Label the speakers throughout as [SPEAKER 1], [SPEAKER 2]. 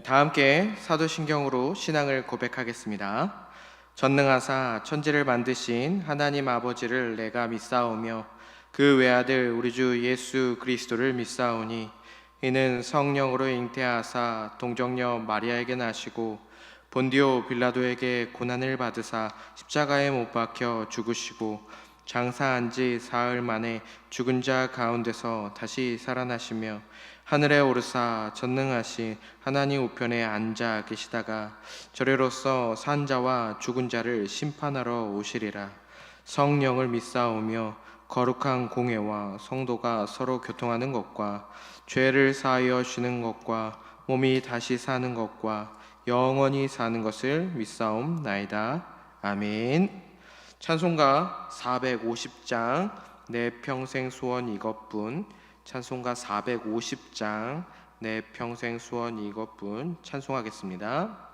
[SPEAKER 1] 다 함께 사도신경으로 신앙을 고백하겠습니다. 전능하사 천지를 만드신 하나님 아버지를 내가 믿사오며 그 외아들 우리 주 예수 그리스도를 믿사오니 이는 성령으로 잉태하사 동정녀 마리아에게 나시고 본디오 빌라도에게 고난을 받으사 십자가에 못 박혀 죽으시고 장사한 지 사흘 만에 죽은 자 가운데서 다시 살아나시며 하늘에 오르사 전능하신 하나님 우편에 앉아 계시다가 저래로서 산 자와 죽은 자를 심판하러 오시리라. 성령을 믿사오며 거룩한 공회와 성도가 서로 교통하는 것과 죄를 사하여 쉬는 것과 몸이 다시 사는 것과 영원히 사는 것을 믿사옵나이다. 아멘. 찬송가 450장 내 평생 소원 이것뿐. 찬송가 450장 내 평생 소원 이것뿐 찬송하겠습니다.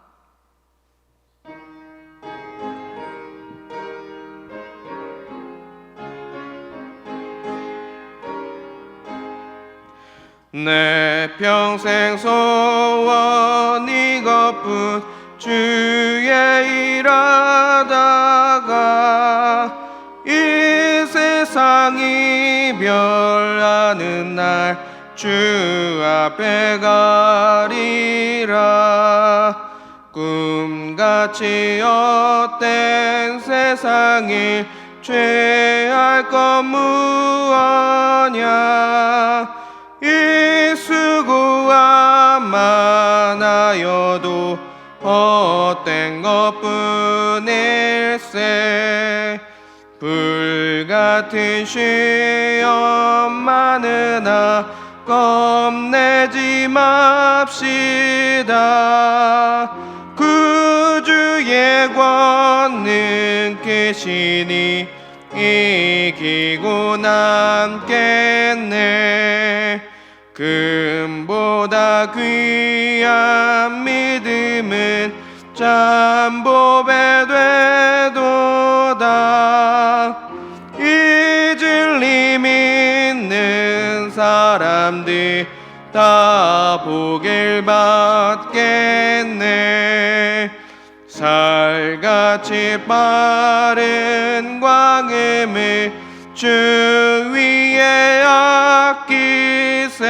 [SPEAKER 1] 내 평생 소원 이것뿐 주의 일하다가 이 세상 이별하는 날 주 앞에 가리라. 꿈같이 헛된 세상에 죄할 것 무엇냐. 이 수고와 많아여도 헛된 것뿐일세. 불같은 시험 많으나 겁내지 맙시다. 구주의 권능 계시니 이기고 남겠네. 금보다 귀한 믿음은 잠보배 되도다. 이 진리 믿는 사람들 다 복을 받겠네. 살같이 빠른 광음을 주 위에 아끼세.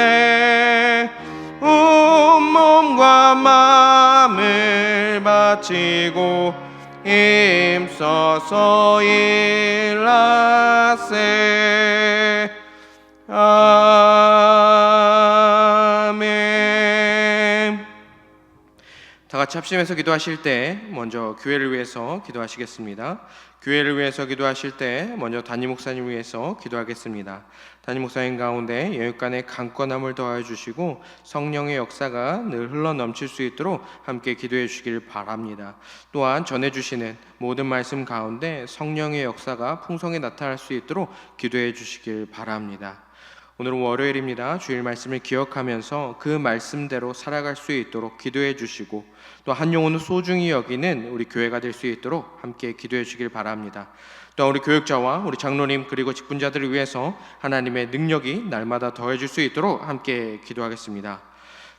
[SPEAKER 1] 온몸과 마음을 바치고 힘써서 일하세. 아멘. 다 같이 합심해서 기도하실 때 먼저 교회를 위해서 기도하시겠습니다. 교회를 위해서 기도하실 때 먼저 담임 목사님 위해서 기도하겠습니다. 담임 목사님 가운데 여육간의 강건함을 더하여 주시고 성령의 역사가 늘 흘러 넘칠 수 있도록 함께 기도해 주시길 바랍니다. 또한 전해주시는 모든 말씀 가운데 성령의 역사가 풍성히 나타날 수 있도록 기도해 주시길 바랍니다. 오늘은 월요일입니다. 주일 말씀을 기억하면서 그 말씀대로 살아갈 수 있도록 기도해 주시고 또 한 영혼을 소중히 여기는 우리 교회가 될 수 있도록 함께 기도해 주길 바랍니다. 또 우리 교육자와 우리 장로님 그리고 직분자들을 위해서 하나님의 능력이 날마다 더해질 수 있도록 함께 기도하겠습니다.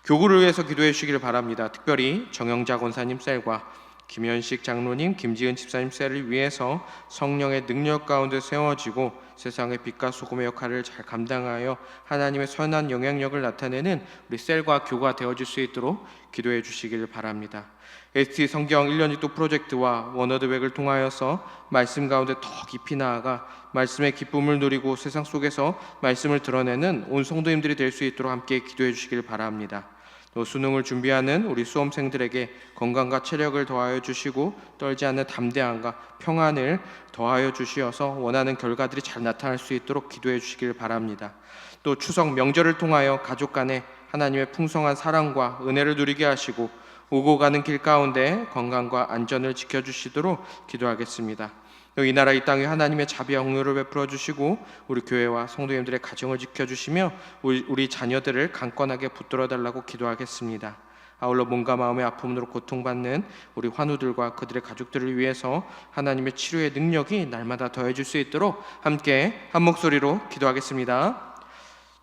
[SPEAKER 1] 교구를 위해서 기도해 주시길 바랍니다. 특별히 정영자 권사님 셀과 김현식 장로님, 김지은 집사님 셀을 위해서 성령의 능력 가운데 세워지고 세상의 빛과 소금의 역할을 잘 감당하여 하나님의 선한 영향력을 나타내는 우리 셀과 교가 되어질 수 있도록 기도해 주시길 바랍니다. ST 성경 1년 직도 프로젝트와 원어드백을 통하여서 말씀 가운데 더 깊이 나아가 말씀의 기쁨을 누리고 세상 속에서 말씀을 드러내는 온 성도님들이 될 수 있도록 함께 기도해 주시길 바랍니다. 또 수능을 준비하는 우리 수험생들에게 건강과 체력을 더하여 주시고 떨지 않는 담대함과 평안을 더하여 주시어서 원하는 결과들이 잘 나타날 수 있도록 기도해 주시길 바랍니다. 또 추석 명절을 통하여 가족 간에 하나님의 풍성한 사랑과 은혜를 누리게 하시고 오고 가는 길 가운데 건강과 안전을 지켜주시도록 기도하겠습니다. 이 나라 이 땅에 하나님의 자비와 공로를 베풀어 주시고 우리 교회와 성도님들의 가정을 지켜주시며 우리 자녀들을 강건하게 붙들어 달라고 기도하겠습니다. 아울러 몸과 마음의 아픔으로 고통받는 우리 환우들과 그들의 가족들을 위해서 하나님의 치료의 능력이 날마다 더해질 수 있도록 함께 한 목소리로 기도하겠습니다.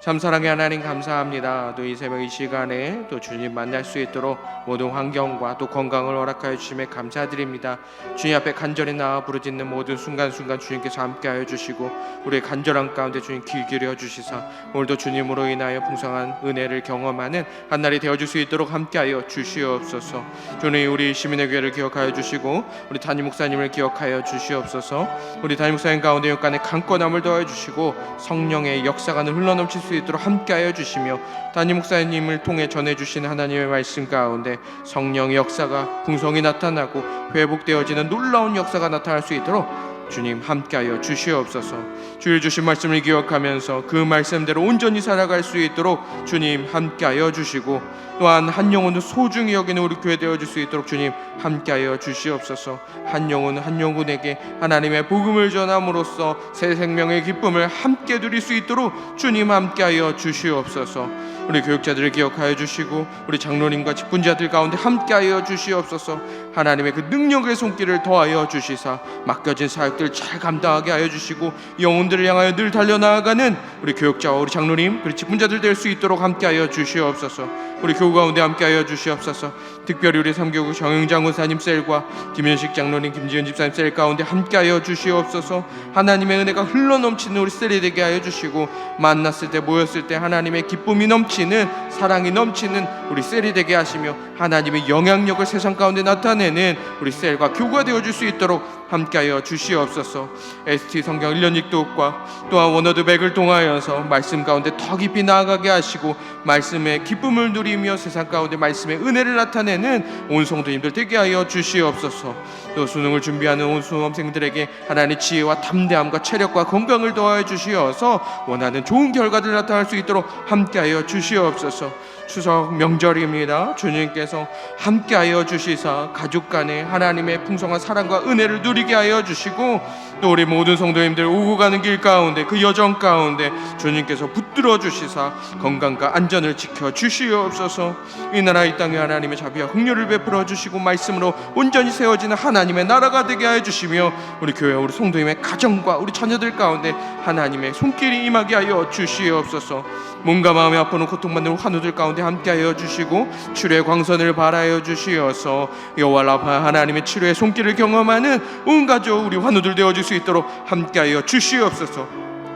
[SPEAKER 1] 참 사랑의 하나님 감사합니다. 또 이 새벽 이 시간에 또 주님 만날 수 있도록 모든 환경과 또 건강을 허락하여 주심에 감사드립니다. 주님 앞에 간절히 나와 부르짖는 모든 순간순간 주님께서 함께하여 주시고 우리의 간절한 가운데 주님 귀 기울여 주시사 오늘도 주님으로 인하여 풍성한 은혜를 경험하는 한 날이 되어줄 수 있도록 함께하여 주시옵소서. 주님 우리 시민의 교회를 기억하여 주시고 우리 담임 목사님을 기억하여 주시옵소서. 우리 담임 목사님 가운데 역간의 강건함을 더해 주시고 성령의 역사가 흘러넘칠 수 있도록 함께하여 주시며 담임 목사님을 통해 전해주신 하나님의 말씀 가운데 성령의 역사가 풍성히 나타나고 회복되어지는 놀라운 역사가 나타날 수 있도록 주님 함께하여 주시옵소서. 주일 주신 말씀을 기억하면서 그 말씀대로 온전히 살아갈 수 있도록 주님 함께하여 주시고 또한 한 영혼을 소중히 여기는 우리 교회 되어줄 수 있도록 주님 함께하여 주시옵소서. 한 영혼 한 영혼에게 하나님의 복음을 전함으로써 새 생명의 기쁨을 함께 누릴 수 있도록 주님 함께하여 주시옵소서. 우리 교육자들을 기억하여 주시고 우리 장로님과 직분자들 가운데 함께하여 주시옵소서. 하나님의 그 능력의 손길을 더하여 주시사 맡겨진 사역들 잘 감당하게 하여 주시고 영혼들을 향하여 늘 달려나아가는 우리 교육자와 우리 장로님 그리고 직분자들 될 수 있도록 함께하여 주시옵소서. 우리 교우 가운데 함께하여 주시옵소서. 특별히 우리 삼교구 정영장 권사님 셀과 김현식 장로님 김지은 집사님 셀 가운데 함께하여 주시옵소서. 하나님의 은혜가 흘러넘치는 우리 셀이 되게 하여 주시고 만났을 때 모였을 때 하나님의 기쁨이 넘치는 사랑이 넘치는 우리 셀이 되게 하시며 하나님의 영향력을 세상 가운데 나타내는 우리 셀과 교구가 되어줄 수 있도록 함께하여 주시옵소서. ST 성경 1년 읽독과 또한 원어드 백을 통하여서 말씀 가운데 더 깊이 나아가게 하시고 말씀의 기쁨을 누리며 세상 가운데 말씀의 은혜를 나타내는 온 성도님들 되게 하여 주시옵소서. 또 수능을 준비하는 온 수험생들에게 하나님의 지혜와 담대함과 체력과 건강을 더하여 주시어서 원하는 좋은 결과들 나타날 수 있도록 함께하여 주시옵소서. 추석 명절입니다. 주님께서 함께하여 주시사 가족 간에 하나님의 풍성한 사랑과 은혜를 누리게 하여 주시고 또 우리 모든 성도님들 오고 가는 길 가운데 그 여정 가운데 주님께서 붙들어 주시사 건강과 안전을 지켜 주시옵소서. 이 나라 이 땅에 하나님의 자비와 긍휼을 베풀어 주시고 말씀으로 온전히 세워지는 하나님의 나라가 되게 하여 주시며 우리 교회와 우리 성도님의 가정과 우리 자녀들 가운데 하나님의 손길이 임하게 하여 주시옵소서. 몸과 마음에 아프는 고통받는 환우들 가운데 함께하여 주시고 치료의 광선을 발하여 주시어서 여호와 라파 하나님의 치료의 손길을 경험하는 온 가족 우리 환우들 되어줄 수 있도록 함께하여 주시옵소서.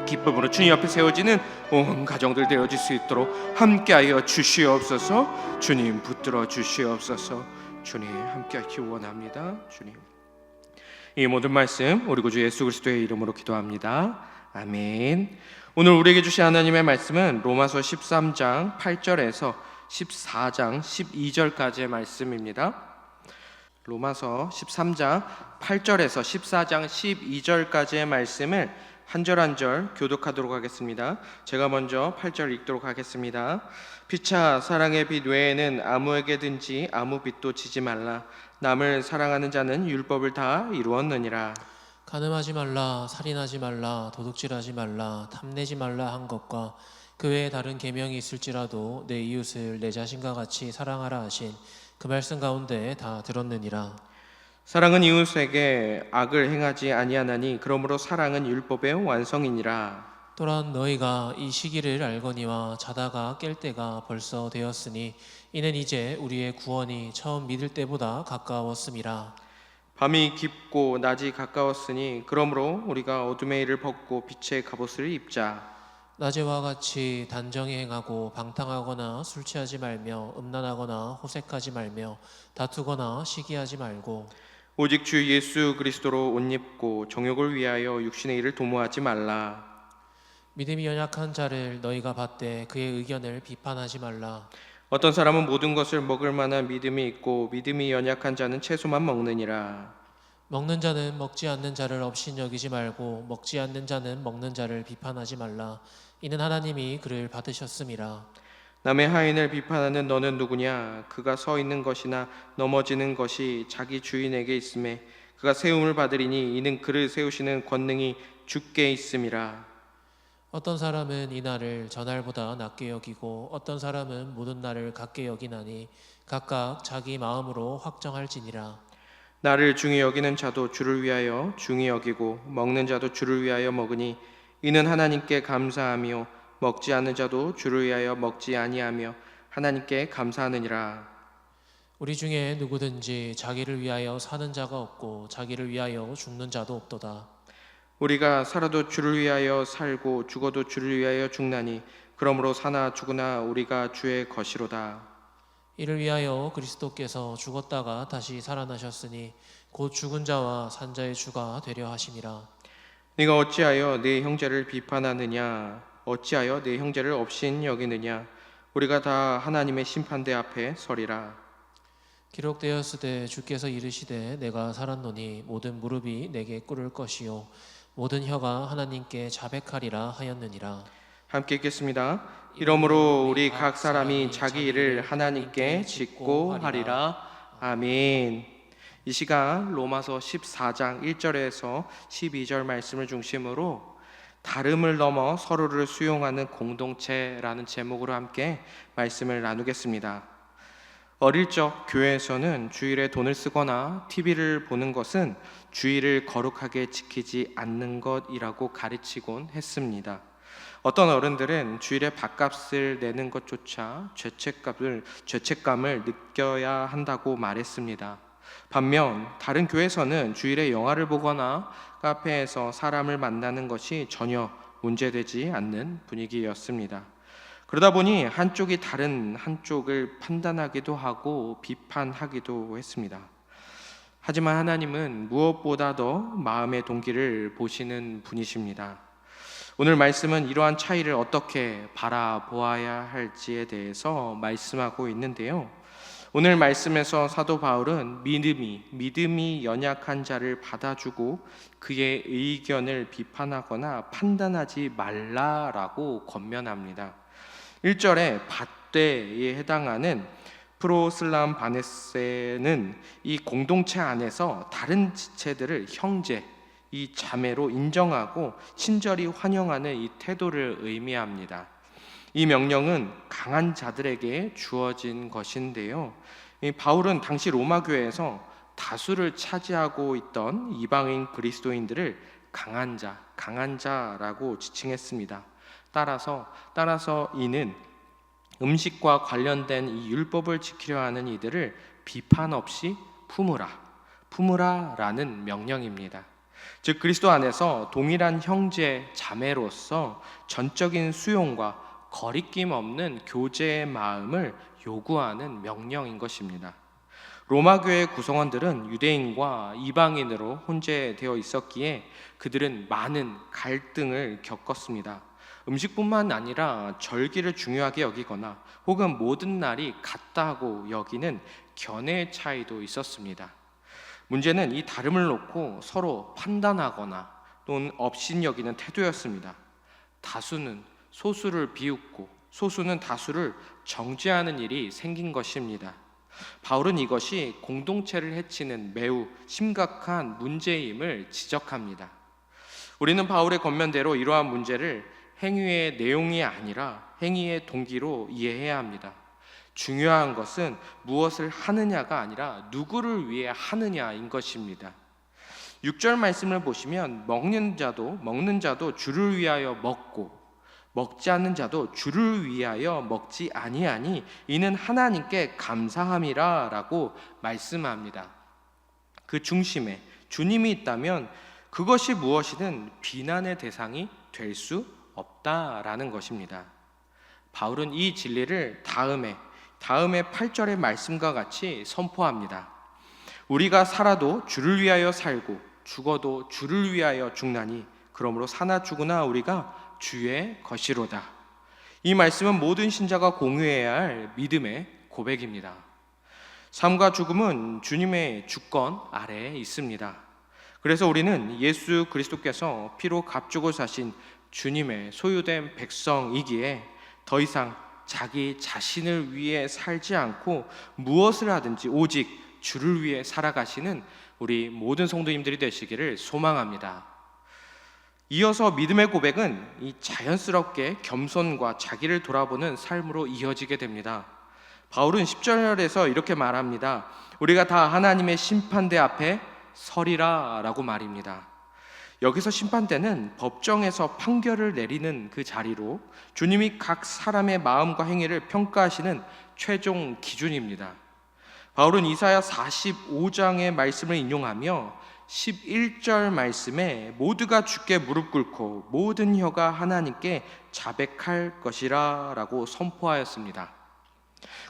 [SPEAKER 1] 기쁨으로 주님 앞에 세워지는 온 가정들 되어질 수 있도록 함께하여 주시옵소서. 주님 붙들어 주시옵소서. 주님 함께하기 원합니다. 주님 이 모든 말씀 우리 구주 예수 그리스도의 이름으로 기도합니다. 아멘. 오늘 우리에게 주신 하나님의 말씀은 로마서 13장 8절에서 14장 12절까지의 말씀입니다. 로마서 13장 8절에서 14장 12절까지의 말씀을 한 절 한 절 교독하도록 하겠습니다. 제가 먼저 8절 읽도록 하겠습니다. 피차 사랑의 빛 외에는 아무에게든지 아무 빛도 지지 말라. 남을 사랑하는 자는 율법을 다 이루었느니라.
[SPEAKER 2] 간음하지 말라, 살인하지 말라, 도둑질하지 말라, 탐내지 말라 한 것과 그 외에 다른 계명이 있을지라도 내 이웃을 내 자신과 같이 사랑하라 하신 그 말씀 가운데 다 들었느니라.
[SPEAKER 1] 사랑은 이웃에게 악을 행하지 아니하나니 그러므로 사랑은 율법의 완성이니라.
[SPEAKER 2] 또한 너희가 이 시기를 알거니와 자다가 깰 때가 벌써 되었으니 이는 이제 우리의 구원이 처음 믿을 때보다 가까웠음이라.
[SPEAKER 1] 밤이 깊고 낮이 가까웠으니 그러므로 우리가 어둠의 일을 벗고 빛의 갑옷을 입자.
[SPEAKER 2] 낮에와 같이 단정히 행하고 방탕하거나 술 취하지 말며 음란하거나 호색하지 말며 다투거나 시기하지 말고
[SPEAKER 1] 오직 주 예수 그리스도로 옷 입고 정욕을 위하여 육신의 일을 도모하지 말라.
[SPEAKER 2] 믿음이 연약한 자를 너희가 받되 그의 의견을 비판하지 말라.
[SPEAKER 1] 어떤 사람은 모든 것을 먹을 만한 믿음이 있고 믿음이 연약한 자는 채소만 먹느니라.
[SPEAKER 2] 먹는 자는 먹지 않는 자를 업신여기지 말고 먹지 않는 자는 먹는 자를 비판하지 말라. 이는 하나님이 그를 받으셨음이라.
[SPEAKER 1] 남의 하인을 비판하는 너는 누구냐? 그가 서 있는 것이나 넘어지는 것이 자기 주인에게 있음에 그가 세움을 받으리니 이는 그를 세우시는 권능이 주께 있음이라.
[SPEAKER 2] 어떤 사람은 이 날을 저날보다 낮게 여기고 어떤 사람은 모든 날을 같게 여기나니 각각 자기 마음으로 확정할지니라.
[SPEAKER 1] 나를 중히 여기는 자도 주를 위하여 중히 여기고 먹는 자도 주를 위하여 먹으니 이는 하나님께 감사하며 먹지 않는 자도 주를 위하여 먹지 아니하며 하나님께 감사하느니라.
[SPEAKER 2] 우리 중에 누구든지 자기를 위하여 사는 자가 없고 자기를 위하여 죽는 자도 없도다.
[SPEAKER 1] 우리가 살아도 주를 위하여 살고 죽어도 주를 위하여 죽나니 그러므로 사나 죽으나 우리가 주의 것이로다.
[SPEAKER 2] 이를 위하여 그리스도께서 죽었다가 다시 살아나셨으니 곧 죽은 자와 산 자의 주가 되려 하심이라.
[SPEAKER 1] 네가 어찌하여 네 형제를 비판하느냐? 어찌하여 네 형제를 업신 여기느냐? 우리가 다 하나님의 심판대 앞에 서리라.
[SPEAKER 2] 기록되었으되 주께서 이르시되 내가 살았노니 모든 무릎이 내게 꿇을 것이요 모든 혀가 하나님께 자백하리라 하였느니라.
[SPEAKER 1] 함께 읽겠습니다. 이러므로 우리 각 사람이 자기 일을 하나님께 짓고 하리라. 아멘. 이 시간 로마서 14장 1절에서 12절 말씀을 중심으로 다름을 넘어 서로를 수용하는 공동체라는 제목으로 함께 말씀을 나누겠습니다. 어릴 적 교회에서는 주일에 돈을 쓰거나 TV를 보는 것은 주일을 거룩하게 지키지 않는 것이라고 가르치곤 했습니다. 어떤 어른들은 주일에 밥값을 내는 것조차 죄책감을 느껴야 한다고 말했습니다. 반면 다른 교회에서는 주일에 영화를 보거나 카페에서 사람을 만나는 것이 전혀 문제되지 않는 분위기였습니다. 그러다 보니 한쪽이 다른 한쪽을 판단하기도 하고 비판하기도 했습니다. 하지만 하나님은 무엇보다 더 마음의 동기를 보시는 분이십니다. 오늘 말씀은 이러한 차이를 어떻게 바라보아야 할지에 대해서 말씀하고 있는데요. 오늘 말씀에서 사도 바울은 믿음이 연약한 자를 받아주고 그의 의견을 비판하거나 판단하지 말라라고 권면합니다. 1절에 밧데에 해당하는 프로슬람 바네세는 이 공동체 안에서 다른 지체들을 형제, 이 자매로 인정하고 친절히 환영하는 이 태도를 의미합니다. 이 명령은 강한 자들에게 주어진 것인데요. 바울은 당시 로마 교회에서 다수를 차지하고 있던 이방인 그리스도인들을 강한 자라고 지칭했습니다. 따라서 이는 음식과 관련된 이 율법을 지키려 하는 이들을 비판 없이 품으라라는 명령입니다. 즉 그리스도 안에서 동일한 형제 자매로서 전적인 수용과 거리낌 없는 교제의 마음을 요구하는 명령인 것입니다. 로마 교회 구성원들은 유대인과 이방인으로 혼재되어 있었기에 그들은 많은 갈등을 겪었습니다. 음식뿐만 아니라 절기를 중요하게 여기거나 혹은 모든 날이 같다고 여기는 견해의 차이도 있었습니다. 문제는 이 다름을 놓고 서로 판단하거나 또는 업신여기는 태도였습니다. 다수는 소수를 비웃고 소수는 다수를 정죄하는 일이 생긴 것입니다. 바울은 이것이 공동체를 해치는 매우 심각한 문제임을 지적합니다. 우리는 바울의 권면대로 이러한 문제를 행위의 내용이 아니라 행위의 동기로 이해해야 합니다. 중요한 것은 무엇을 하느냐가 아니라 누구를 위해 하느냐인 것입니다. 6절 말씀을 보시면 먹는 자도 주를 위하여 먹고 먹지 않는 자도 주를 위하여 먹지 아니하니 이는 하나님께 감사함이라 라고 말씀합니다. 그 중심에 주님이 있다면 그것이 무엇이든 비난의 대상이 될 수 없다라는 것입니다. 바울은 이 진리를 다음에 8절의 말씀과 같이 선포합니다. 우리가 살아도 주를 위하여 살고 죽어도 주를 위하여 죽나니 그러므로 사나 죽으나 우리가 주의 것이로다. 이 말씀은 모든 신자가 공유해야 할 믿음의 고백입니다. 삶과 죽음은 주님의 주권 아래에 있습니다. 그래서 우리는 예수 그리스도께서 피로 값주고 사신 주님의 소유된 백성이기에 더 이상 자기 자신을 위해 살지 않고 무엇을 하든지 오직 주를 위해 살아가시는 우리 모든 성도님들이 되시기를 소망합니다. 이어서 믿음의 고백은 이 자연스럽게 겸손과 자기를 돌아보는 삶으로 이어지게 됩니다. 바울은 10절에서 이렇게 말합니다. 우리가 다 하나님의 심판대 앞에 서리라 라고 말입니다. 여기서 심판대는 법정에서 판결을 내리는 그 자리로 주님이 각 사람의 마음과 행위를 평가하시는 최종 기준입니다. 바울은 이사야 45장의 말씀을 인용하며 11절 말씀에 모두가 주께 무릎 꿇고 모든 혀가 하나님께 자백할 것이라 라고 선포하였습니다.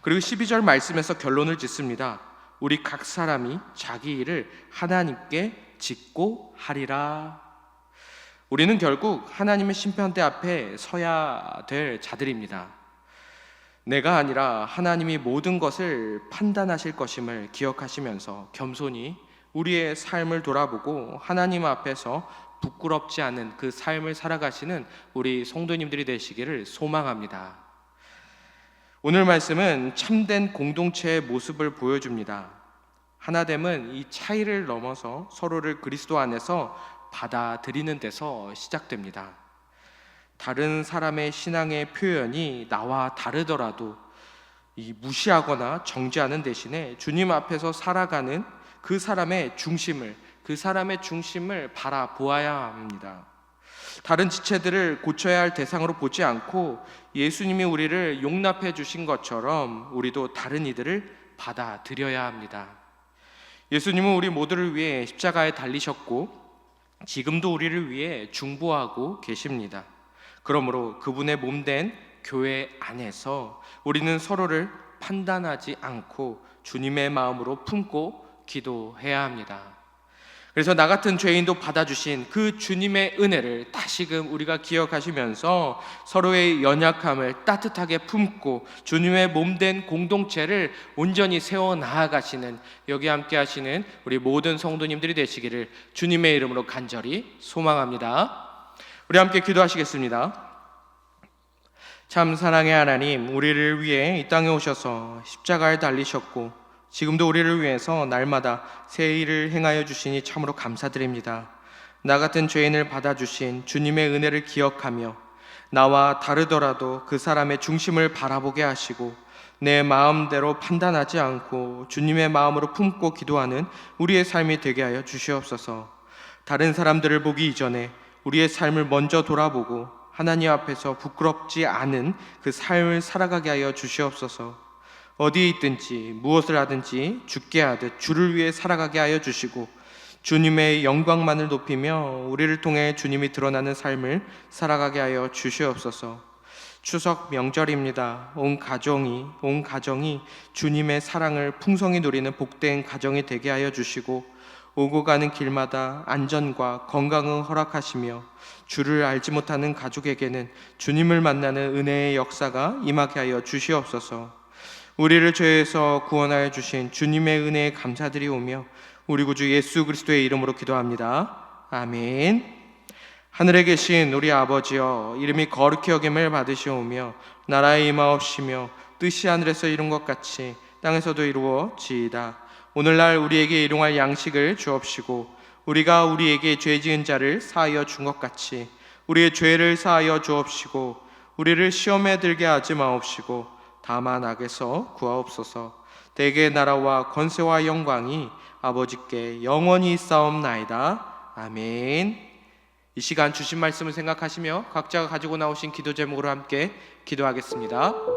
[SPEAKER 1] 그리고 12절 말씀에서 결론을 짓습니다. 우리 각 사람이 자기 일을 하나님께 짓고 하리라. 우리는 결국 하나님의 심판대 앞에 서야 될 자들입니다. 내가 아니라 하나님이 모든 것을 판단하실 것임을 기억하시면서 겸손히 우리의 삶을 돌아보고 하나님 앞에서 부끄럽지 않은 그 삶을 살아가시는 우리 성도님들이 되시기를 소망합니다. 오늘 말씀은 참된 공동체의 모습을 보여줍니다. 하나됨은 이 차이를 넘어서 서로를 그리스도 안에서 받아들이는 데서 시작됩니다. 다른 사람의 신앙의 표현이 나와 다르더라도 무시하거나 정죄하는 대신에 주님 앞에서 살아가는 그 사람의 중심을 바라보아야 합니다. 다른 지체들을 고쳐야 할 대상으로 보지 않고 예수님이 우리를 용납해 주신 것처럼 우리도 다른 이들을 받아들여야 합니다. 예수님은 우리 모두를 위해 십자가에 달리셨고 지금도 우리를 위해 중보하고 계십니다. 그러므로 그분의 몸된 교회 안에서 우리는 서로를 판단하지 않고 주님의 마음으로 품고 기도해야 합니다. 그래서 나 같은 죄인도 받아주신 그 주님의 은혜를 다시금 우리가 기억하시면서 서로의 연약함을 따뜻하게 품고 주님의 몸된 공동체를 온전히 세워 나아가시는, 여기 함께 하시는 우리 모든 성도님들이 되시기를 주님의 이름으로 간절히 소망합니다. 우리 함께 기도하시겠습니다. 참 사랑의 하나님, 우리를 위해 이 땅에 오셔서 십자가에 달리셨고 지금도 우리를 위해서 날마다 새 일을 행하여 주시니 참으로 감사드립니다. 나 같은 죄인을 받아주신 주님의 은혜를 기억하며 나와 다르더라도 그 사람의 중심을 바라보게 하시고 내 마음대로 판단하지 않고 주님의 마음으로 품고 기도하는 우리의 삶이 되게 하여 주시옵소서. 다른 사람들을 보기 이전에 우리의 삶을 먼저 돌아보고 하나님 앞에서 부끄럽지 않은 그 삶을 살아가게 하여 주시옵소서. 어디에 있든지 무엇을 하든지 주께 하듯 주를 위해 살아가게 하여 주시고 주님의 영광만을 높이며 우리를 통해 주님이 드러나는 삶을 살아가게 하여 주시옵소서. 추석 명절입니다. 온 가정이 주님의 사랑을 풍성히 누리는 복된 가정이 되게 하여 주시고 오고 가는 길마다 안전과 건강을 허락하시며 주를 알지 못하는 가족에게는 주님을 만나는 은혜의 역사가 임하게 하여 주시옵소서. 우리를 죄에서 구원하여 주신 주님의 은혜에 감사드리오며 우리 구주 예수 그리스도의 이름으로 기도합니다. 아멘. 하늘에 계신 우리 아버지여, 이름이 거룩히 여김을 받으시오며 나라의 임하옵시며 뜻이 하늘에서 이룬 것 같이 땅에서도 이루어지이다. 오늘날 우리에게 일용할 양식을 주옵시고 우리가 우리에게 죄 지은 자를 사하여 준 것 같이 우리의 죄를 사하여 주옵시고 우리를 시험에 들게 하지 마옵시고 다만 악에서 구하옵소서. 대개의 나라와 권세와 영광이 아버지께 영원히 있사옵나이다. 아멘. 이 시간 주신 말씀을 생각하시며 각자가 가지고 나오신 기도 제목으로 함께 기도하겠습니다.